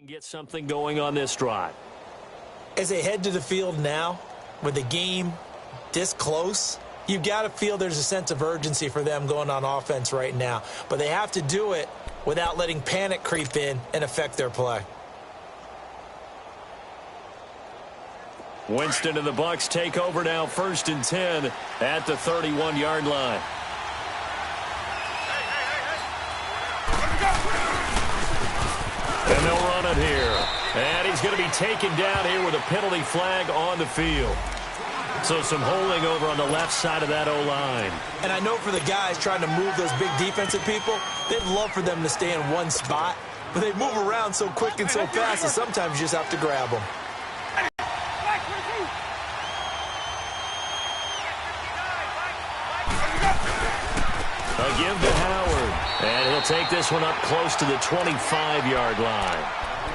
Get something going on this drive. As they head to the field now, with the game this close, you've got to feel there's a sense of urgency for them going on offense right now. But they have to do it without letting panic creep in and affect their play. Winston and the Bucs take over now, 1st and 10 at the 31-yard line. And they'll run it here. And he's going to be taken down here with a penalty flag on the field. So some holding over on the left side of that O-line. And I know for the guys trying to move those big defensive people, they'd love for them to stay in one spot. But they move around so quick and so fast that sometimes you just have to grab them. A give to Howard. And he'll take this one up close to the 25-yard line.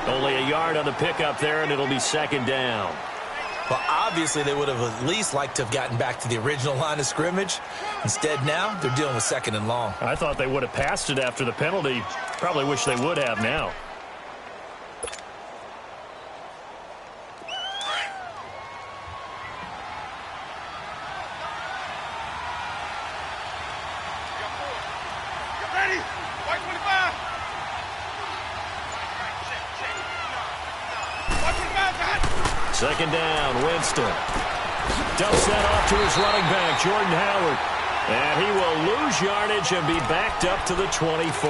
Only a yard on the pickup there, and it'll be 2nd down. Well, obviously, they would have at least liked to have gotten back to the original line of scrimmage. Instead, now, they're dealing with 2nd and long. I thought they would have passed it after the penalty. Probably wish they would have now. Second down, Winston. Dumps that off to his running back, Jordan Howard. And he will lose yardage and be backed up to the 24.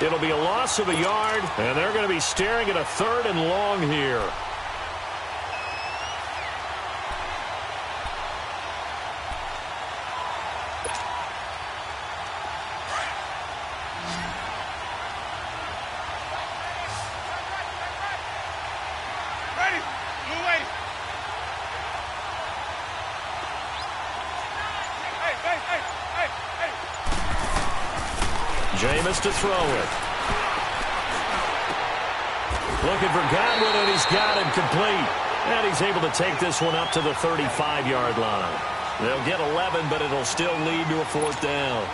It'll be a loss of a yard, and they're going to be staring at a 3rd and long here. Jameis to throw it. Looking for Godwin, and he's got him complete. And he's able to take this one up to the 35-yard line. They'll get 11, but it'll still lead to a 4th down.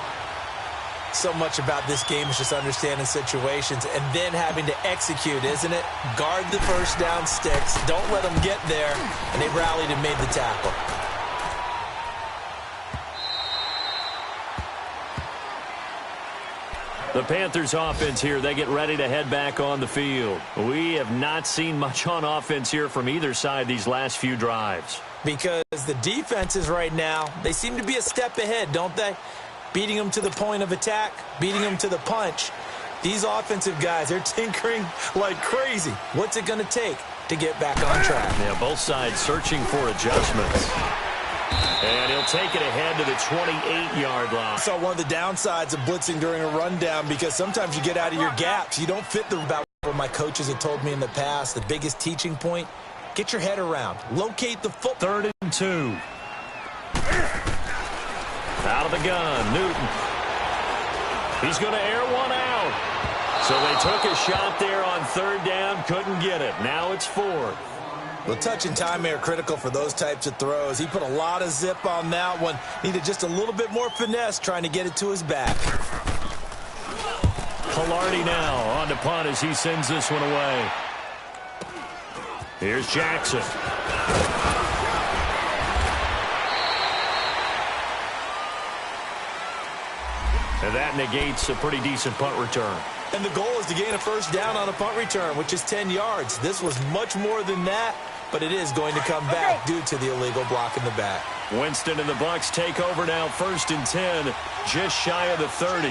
So much about this game is just understanding situations and then having to execute, isn't it? Guard the first down sticks. Don't let them get there. And they rallied and made the tackle. The Panthers offense here, they get ready to head back on the field. We have not seen much on offense here from either side these last few drives. Because the defenses right now, they seem to be a step ahead, don't they? Beating them to the point of attack, beating them to the punch. These offensive guys, they're tinkering like crazy. What's it going to take to get back on track? Yeah, both sides searching for adjustments. And he'll take it ahead to the 28-yard line. So one of the downsides of blitzing during a rundown, because sometimes you get out of your gaps. You don't fit the about what my coaches have told me in the past. The biggest teaching point, get your head around. Locate the foot. 3rd and 2. Out of the gun, Newton. He's going to air one out. So they took a shot there on 3rd down, couldn't get it. Now it's 4th. Well, touch and time are critical for those types of throws. He put a lot of zip on that one. Needed just a little bit more finesse trying to get it to his back. Pilardi now on to punt as he sends this one away. Here's Jackson. And that negates a pretty decent punt return. And the goal is to gain a 1st down on a punt return, which is 10 yards. This was much more than that, but it is going to come back due to the illegal block in the back. Winston and the Bucs take over now, 1st and 10, just shy of the 30.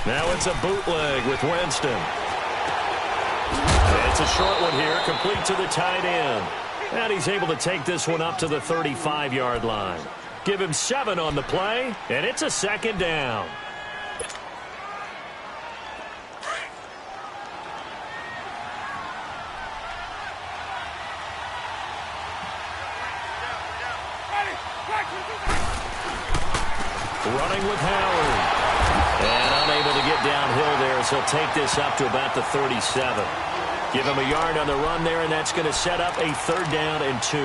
Now it's a bootleg with Winston. It's a short one here, complete to the tight end. And he's able to take this one up to the 35-yard line. Give him 7 on the play, and it's a 2nd down. Running with Howard. And unable to get downhill there, so he'll take this up to about the 37. Give him a yard on the run there, and that's going to set up a 3rd down and 2.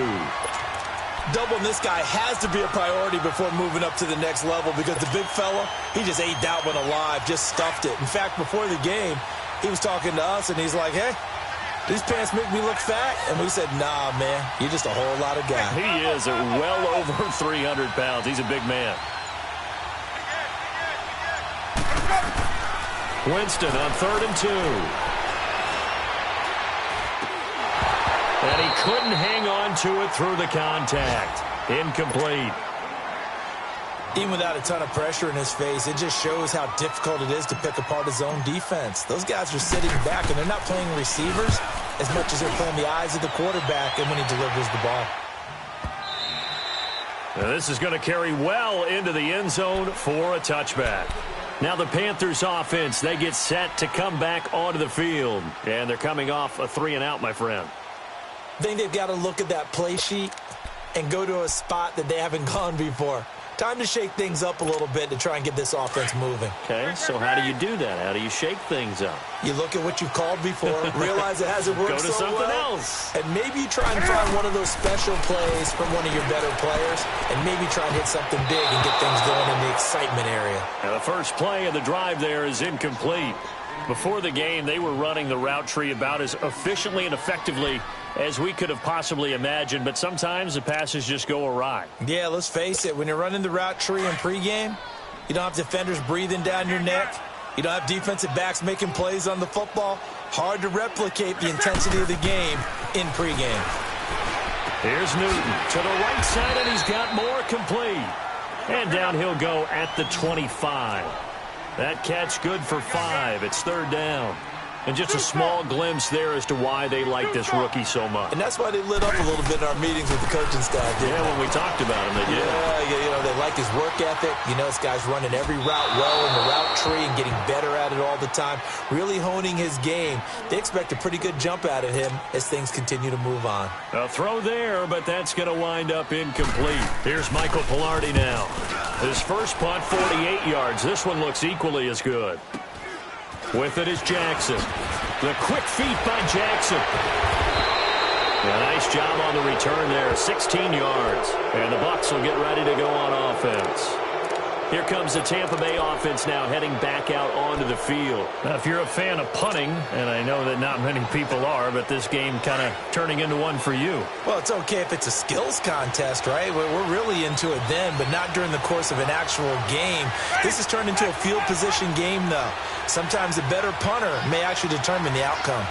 Doubling this guy has to be a priority before moving up to the next level because the big fella, he just ate that one alive, just stuffed it. In fact, before the game, he was talking to us, and he's like, hey, these pants make me look fat. And we said, nah, man, you're just a whole lot of guy. He is well over 300 pounds. He's a big man. Winston on 3rd and 2. And he couldn't hang on to it through the contact. Incomplete. Even without a ton of pressure in his face, it just shows how difficult it is to pick apart his own defense. Those guys are sitting back, and they're not playing receivers as much as they're playing the eyes of the quarterback and when he delivers the ball. Now this is going to carry well into the end zone for a touchback. Now the Panthers offense, they get set to come back onto the field. And they're coming off a 3-and-out, my friend. I think they've got to look at that play sheet and go to a spot that they haven't gone before. Time to shake things up a little bit to try and get this offense moving. Okay, so how do you do that? How do you shake things up? You look at what you've called before, realize it hasn't worked Go to so something well, else. and maybe try and find one of those special plays from one of your better players, and maybe try and hit something big and get things going in the excitement area. Now the first play of the drive there is incomplete. Before the game, they were running the route tree about as efficiently and effectively as we could have possibly imagined, but sometimes the passes just go awry. Yeah, let's face it. When you're running the route tree in pregame, you don't have defenders breathing down your neck. You don't have defensive backs making plays on the football. Hard to replicate the intensity of the game in pregame. Here's Newton to the right side, and he's got more complete. And down he'll go at the 25. That catch good for 5. It's 3rd down. And just a small glimpse there as to why they like this rookie so much. And that's why they lit up a little bit in our meetings with the coaching staff. Yeah, when we talked about him, they did. Yeah, they like his work ethic. You know, this guy's running every route well in the route tree and getting better at it all the time, really honing his game. They expect a pretty good jump out of him as things continue to move on. A throw there, but that's going to wind up incomplete. Here's Michael Pilardi now. His first punt, 48 yards. This one looks equally as good. With it is Jackson. The quick feet by Jackson. A nice job on the return there. 16 yards. And the Bucs will get ready to go on offense. Here comes the Tampa Bay offense now heading back out onto the field. Now, if you're a fan of punting, and I know that not many people are, but this game kind of turning into one for you. Well, it's okay if it's a skills contest, right? We're really into it then, but not during the course of an actual game. This has turned into a field position game, though. Sometimes a better punter may actually determine the outcome.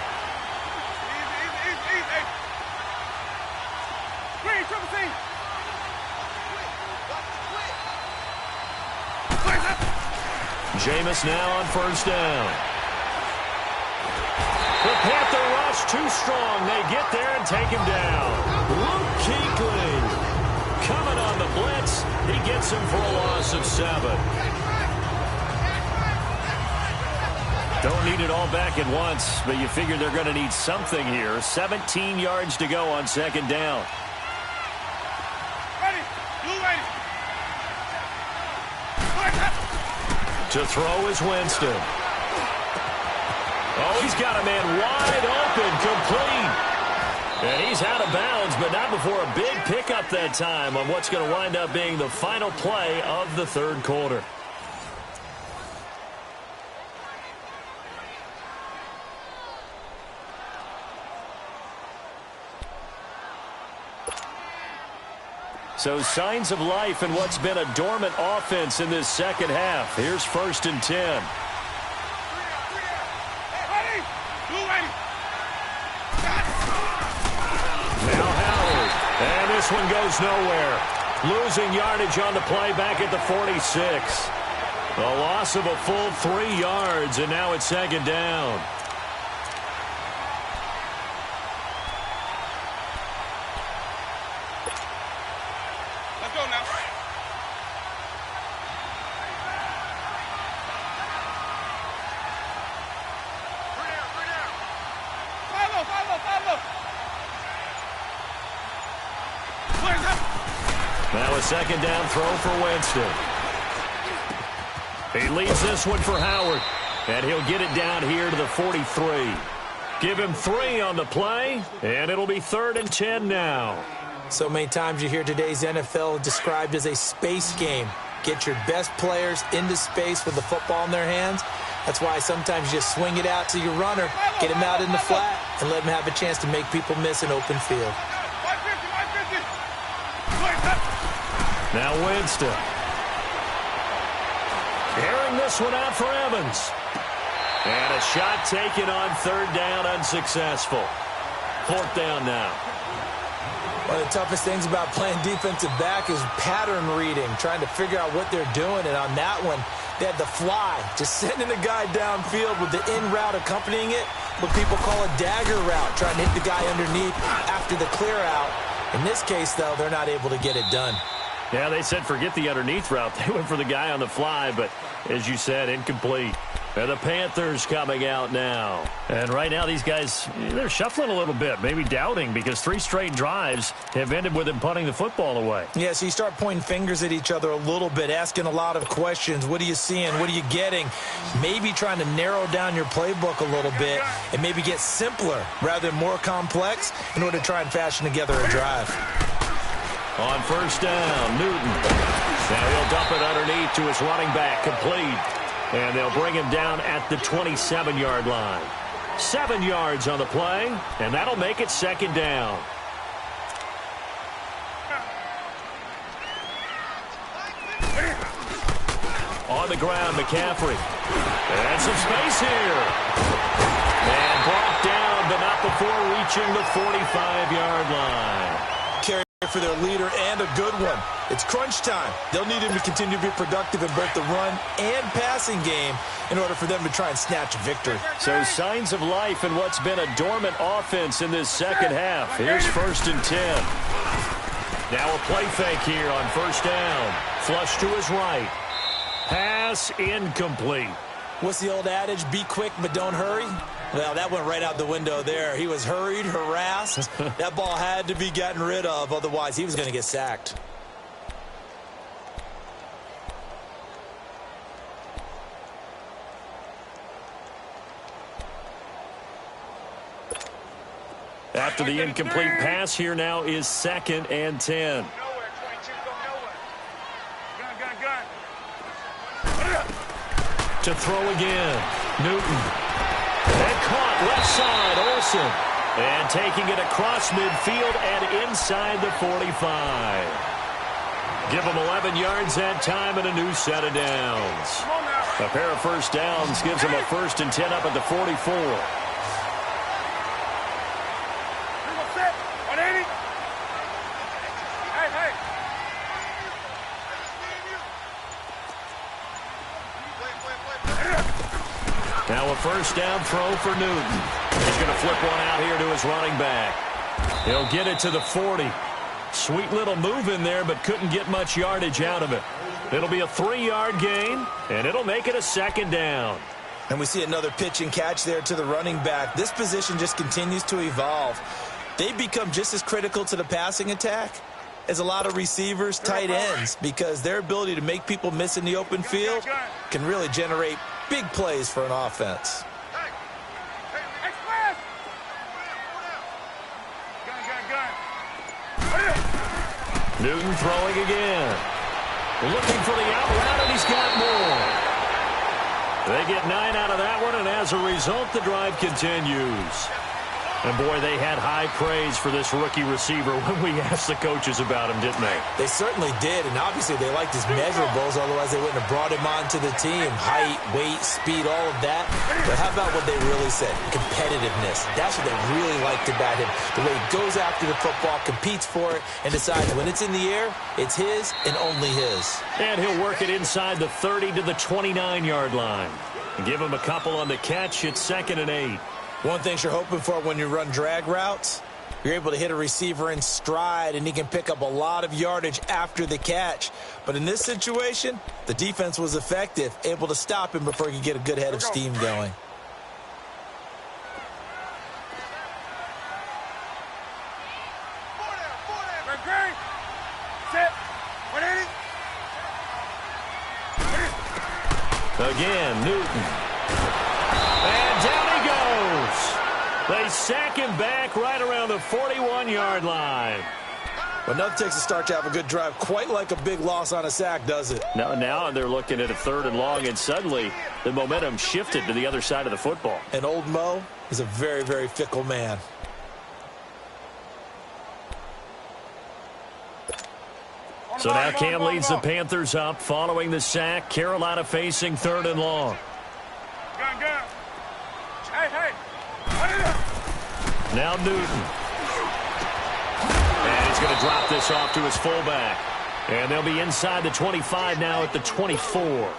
Jameis now on 1st down. The Panther rush too strong. They get there and take him down. Luke Kuechly coming on the blitz. He gets him for a loss of 7. Don't need it all back at once, but you figure they're going to need something here. 17 yards to go on 2nd down. To throw is Winston. Oh, he's got a man wide open, complete. And he's out of bounds, but not before a big pickup that time on what's going to wind up being the final play of the 3rd quarter. So signs of life in what's been a dormant offense in this 2nd half. Here's 1st and 10. Now Howard. And this one goes nowhere. Losing yardage on the play back at the 46. A loss of a full 3 yards, and now it's 2nd down. Now a 2nd down throw for Winston. He leaves this one for Howard. And he'll get it down here to the 43. Give him 3 on the play, and it'll be 3rd and 10 now. So many times you hear today's NFL described as a space game. Get your best players into space with the football in their hands. That's why sometimes you just swing it out to your runner, get him out in the flat, and let him have a chance to make people miss an open field. Now Winston. Airing this one out for Evans. And a shot taken on third down, unsuccessful. Fourth down now. One of the toughest things about playing defensive back is pattern reading, trying to figure out what they're doing. And on that one, they had the fly, just sending a guy downfield with the in route accompanying it, what people call a dagger route, trying to hit the guy underneath after the clear out. In this case, though, they're not able to get it done. Yeah, they said forget the underneath route. They went for the guy on the fly, but as you said, incomplete. And the Panthers coming out now. And right now, these guys, they're shuffling a little bit, maybe doubting, because 3 straight drives have ended with them punting the football away. Yeah, so you start pointing fingers at each other a little bit, asking a lot of questions. What are you seeing? What are you getting? Maybe trying to narrow down your playbook a little bit and maybe get simpler rather than more complex in order to try and fashion together a drive. On first down, Newton. Now he'll dump it underneath to his running back, complete. And they'll bring him down at the 27-yard line. 7 yards on the play, and that'll make it second down. On the ground, McCaffrey. And some space here. And brought down, but not before reaching the 45-yard line. Carry for their leader and a good one. It's crunch time. They'll need him to continue to be productive in both the run and passing game in order for them to try and snatch a victory. So signs of life in what's been a dormant offense in this second half. Here's 1st and 10. Now a play fake here on first down. Flush to his right. Pass incomplete. What's the old adage? Be quick, but don't hurry. Well, that went right out the window there. He was hurried, harassed. That ball had to be gotten rid of. Otherwise, he was going to get sacked. After the incomplete pass, here now is 2nd and 10. To throw again, Newton. And caught left side, Olsen. And taking it across midfield and inside the 45. Give them 11 yards that time and a new set of downs. A pair of first downs gives them a 1st and 10 up at the 44. Now a first down throw for Newton. He's going to flip one out here to his running back. He'll get it to the 40. Sweet little move in there, but couldn't get much yardage out of it. It'll be a 3-yard gain, and it'll make it a 2nd down. And we see another pitch and catch there to the running back. This position just continues to evolve. They become just as critical to the passing attack as a lot of receivers, tight ends, because their ability to make people miss in the open field can really generate big plays for an offense. Newton throwing again. Looking for the out route, and he's got more. They get 9 out of that one, and as a result, the drive continues. And, boy, they had high praise for this rookie receiver when we asked the coaches about him, didn't they? They certainly did, and obviously they liked his measurables, otherwise they wouldn't have brought him onto the team. Height, weight, speed, all of that. But how about what they really said? Competitiveness. That's what they really liked about him. The way he goes after the football, competes for it, and decides when it's in the air, it's his and only his. And he'll work it inside the 30 to the 29-yard line. And give him a couple on the catch. It's 2nd and 8. One thing you're hoping for when you run drag routes, you're able to hit a receiver in stride, and he can pick up a lot of yardage after the catch. But in this situation, the defense was effective, able to stop him before he could get a good head of steam going. Again, Newton. And down he goes. They sack him back right around the 41-yard line. But nothing takes a start to have a good drive, quite like a big loss on a sack, does it? Now they're looking at a 3rd and long, and suddenly the momentum shifted to the other side of the football. And old Mo is a very, very fickle man. So now Cam leads the Panthers up following the sack. Carolina facing 3rd and long. Now Newton. And he's going to drop this off to his fullback. And they'll be inside the 25 now at the 24.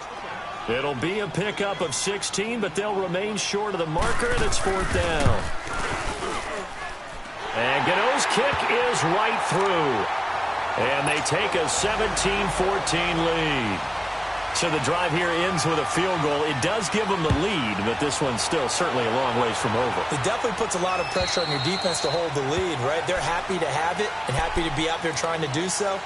It'll be a pickup of 16, but they'll remain short of the marker, and it's 4th down. And Gano's kick is right through. And they take a 17-14 lead. So the drive here ends with a field goal. It does give them the lead, but this one's still certainly a long ways from over. It definitely puts a lot of pressure on your defense to hold the lead, right? They're happy to have it and happy to be out there trying to do so.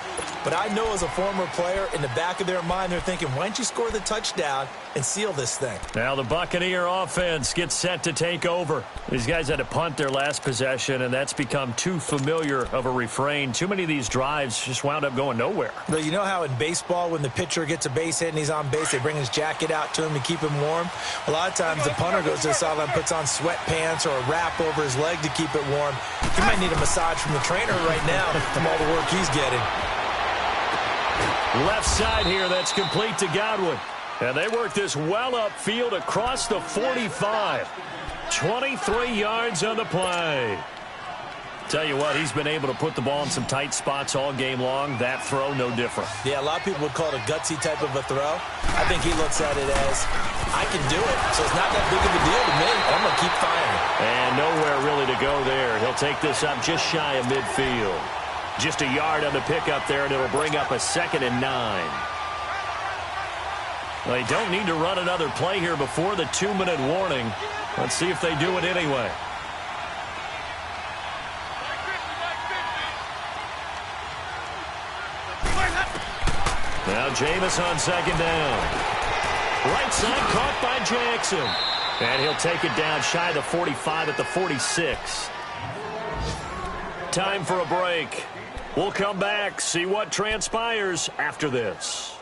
But I know as a former player, in the back of their mind, they're thinking, why don't you score the touchdown and seal this thing? Now the Buccaneer offense gets set to take over. These guys had to punt their last possession, and that's become too familiar of a refrain. Too many of these drives just wound up going nowhere. But you know how in baseball, when the pitcher gets a base hit and he's on base, they bring his jacket out to him to keep him warm? A lot of times the punter goes to the sideline, puts on sweatpants or a wrap over his leg to keep it warm. He might need a massage from the trainer right now from all the work he's getting. Left side here, that's complete to Godwin. And they work this well upfield across the 45. 23 yards on the play. Tell you what, he's been able to put the ball in some tight spots all game long. That throw, no different. Yeah, a lot of people would call it a gutsy type of a throw. I think he looks at it as, I can do it, so it's not that big of a deal to me. I'm going to keep firing. And nowhere really to go there. He'll take this up just shy of midfield. Just a yard on the pickup there, and it'll bring up a 2nd and 9. They don't need to run another play here before the 2-minute warning. Let's see if they do it anyway. Now Jameis on 2nd down. Right side caught by Jackson. And he'll take it down shy of the 45 at the 46. Time for a break. We'll come back, see what transpires after this.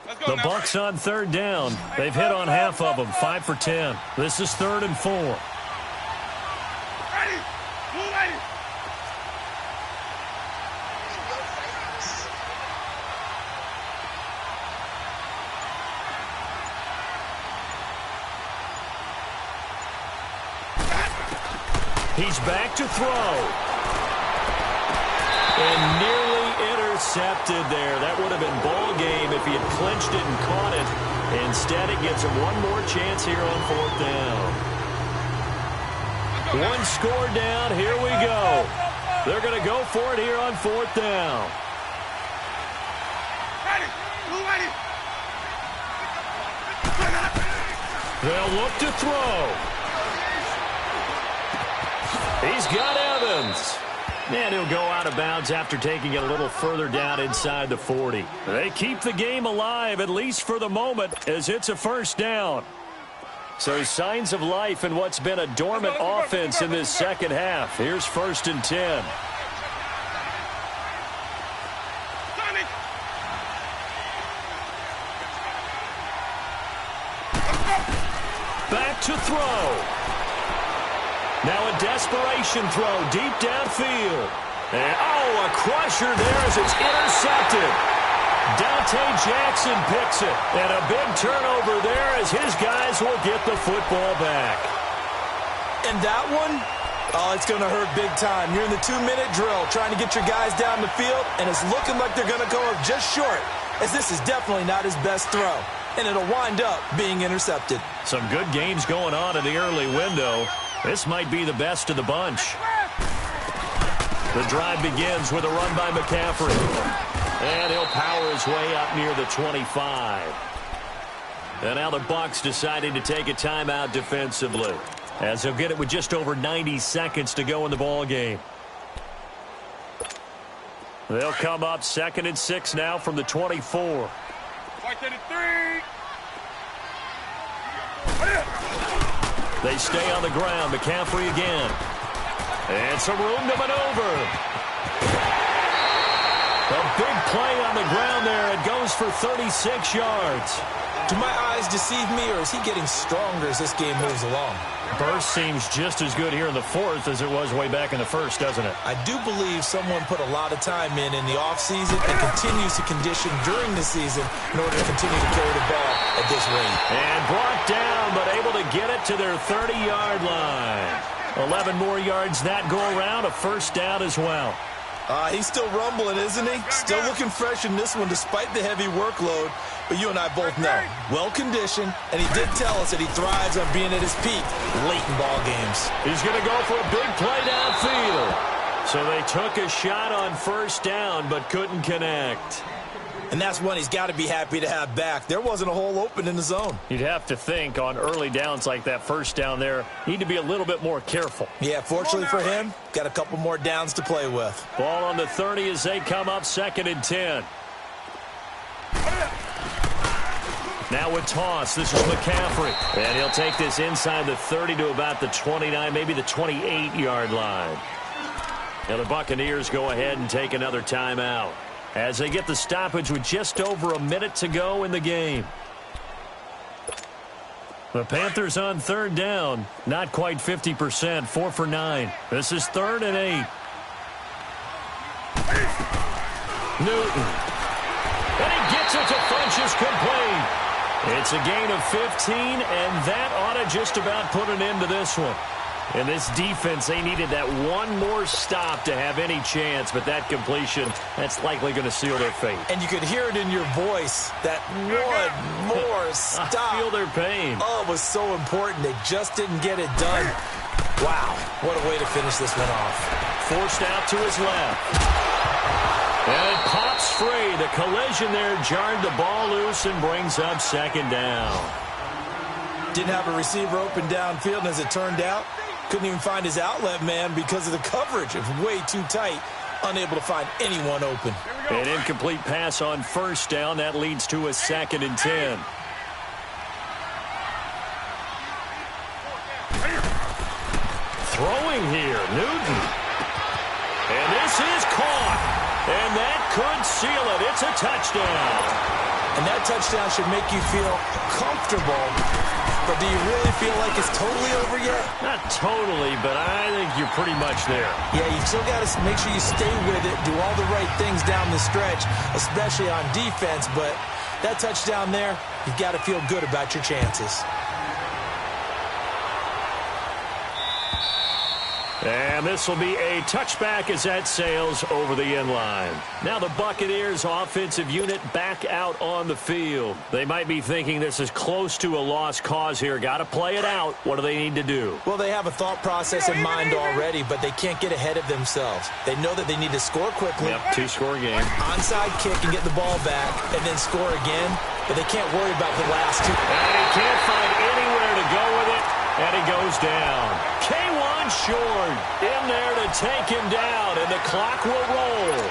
The Bucs on 3rd down. They've hit on half of them, 5 for 10. This is 3rd and 4. He's back to throw. And nearly intercepted there. That would have been ball game if he had clinched it and caught it. Instead, it gives him one more chance here on 4th down. One score down. Here we go. They're going to go for it here on 4th down. They'll look to throw. He's got Evans. And he'll go out of bounds after taking it a little further down inside the 40. They keep the game alive, at least for the moment, as it's a 1st down. So signs of life in what's been a dormant offense in this second half. Here's 1st and 10. Back to throw. Now a desperation throw deep downfield. And, a crusher there as it's intercepted. Dante Jackson picks it. And a big turnover there as his guys will get the football back. And that one, it's going to hurt big time. You're in the 2-minute drill trying to get your guys down the field, and it's looking like they're going to go up just short, as this is definitely not his best throw. And it'll wind up being intercepted. Some good games going on in the early window. This might be the best of the bunch. The drive begins with a run by McCaffrey. And he'll power his way up near the 25. And now the Bucs deciding to take a timeout defensively, as they'll get it with just over 90 seconds to go in the ball game. They'll come up 2nd and 6 now from the 24. They stay on the ground. McCaffrey again. And some room to maneuver. A big play on the ground there. It goes for 36 yards. Do my eyes deceive me, or is he getting stronger as this game moves along? Burst seems just as good here in the fourth as it was way back in the first, doesn't it? I do believe someone put a lot of time in the offseason and continues to condition during the season in order to continue to carry the ball at this rate. And brought down, but able to get it to their 30-yard line. 11 more yards that go around, a first down as well. He's still rumbling, isn't he? Still looking fresh in this one despite the heavy workload. But you and I both know, well-conditioned, and he did tell us that he thrives on being at his peak late in ball games. He's going to go for a big play downfield. So they took a shot on first down but couldn't connect. And that's one he's got to be happy to have back. There wasn't a hole open in the zone. You'd have to think on early downs like that first down there, need to be a little bit more careful. Yeah, fortunately for him, got a couple more downs to play with. Ball on the 30 as they come up 2nd and 10. Now with toss, this is McCaffrey. And he'll take this inside the 30 to about the 29, maybe the 28-yard line. Now the Buccaneers go ahead and take another timeout as they get the stoppage with just over a minute to go in the game. The Panthers on 3rd down, not quite 50%, 4 for 9. This is 3rd and 8. Newton. And he gets it to Funchess complete. It's a gain of 15, and that ought to just about put an end to this one. In this defense, they needed that one more stop to have any chance, but that completion, that's likely going to seal their fate. And you could hear it in your voice, that one more stop. I feel their pain. Oh, it was so important. They just didn't get it done. Wow, what a way to finish this one off. Forced out to his left. And it pops free. The collision there jarred the ball loose and brings up 2nd down. Didn't have a receiver open downfield, and as it turned out, couldn't even find his outlet man because of the coverage. It was way too tight, unable to find anyone open. An incomplete pass on first down. That leads to a 2nd and 10. Throwing here, Newton. And this is caught. And that could seal it. It's a touchdown. And that touchdown should make you feel comfortable. But do you really feel like it's totally over yet? Not totally, but I think you're pretty much there. Yeah, you still got to make sure you stay with it, do all the right things down the stretch, especially on defense. But that touchdown there, you've got to feel good about your chances. And this will be a touchback as that sails over the end line. Now the Buccaneers offensive unit back out on the field. They might be thinking this is close to a lost cause here. Got to play it out. What do they need to do? Well, they have a thought process in mind already, but they can't get ahead of themselves. They know that they need to score quickly. Yep, 2-score game. Onside kick and get the ball back and then score again, but they can't worry about the last two. And he can't find anywhere to go with it, and he goes down. K1 short in there to take him down, and the clock will roll.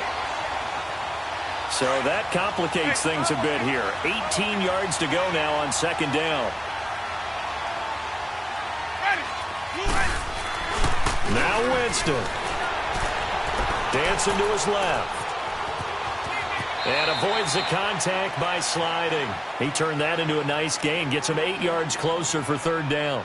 So that complicates things a bit here. 18 yards to go now on 2nd down. Now Winston. Dancing to his left. And avoids the contact by sliding. He turned that into a nice gain. Gets him 8 yards closer for 3rd down.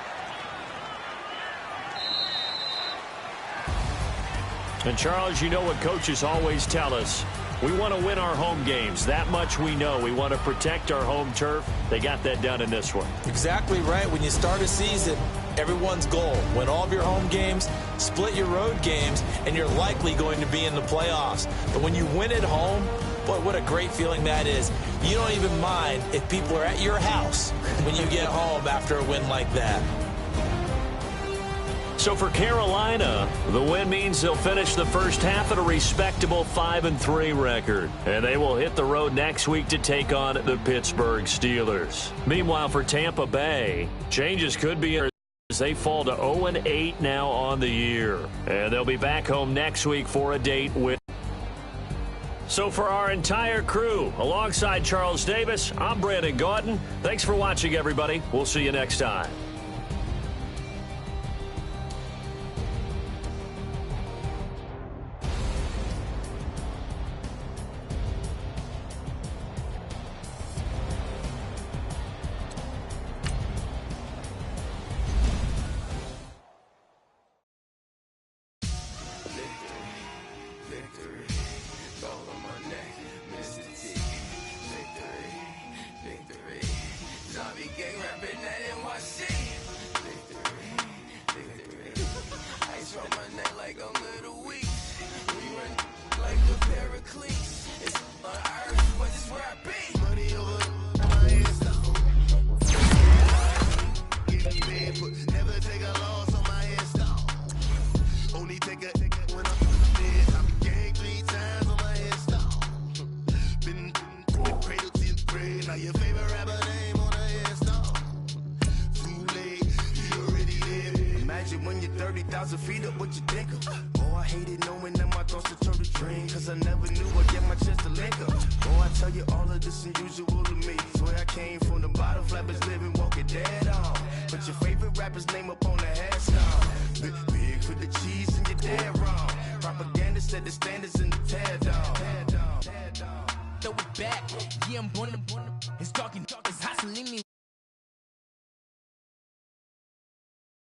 And, Charles, you know what coaches always tell us. We want to win our home games. That much we know. We want to protect our home turf. They got that done in this one. Exactly right. When you start a season, everyone's goal, win all of your home games, split your road games, and you're likely going to be in the playoffs. But when you win at home, boy, what a great feeling that is. You don't even mind if people are at your house when you get home after a win like that. So for Carolina, the win means they'll finish the first half at a respectable 5-3 record. And they will hit the road next week to take on the Pittsburgh Steelers. Meanwhile, for Tampa Bay, changes could be as they fall to 0-8 now on the year. And they'll be back home next week for a date with So for our entire crew, alongside Charles Davis, I'm Brandon Gaudin. Thanks for watching, everybody. We'll see you next time. When you're 30,000 feet up, what you think of? Oh, I hated knowing that my thoughts would turn to dream, cause I never knew I'd get my chance to link up. Oh, I tell you all of this unusual to me. Swear I came from the bottom, flappers living, walking dead on. Put your favorite rapper's name up on the headstone. Big for the cheese and you're dead wrong. Propaganda set the standards in the tear down. Throw it back, yeah, I'm gonna, it's talking.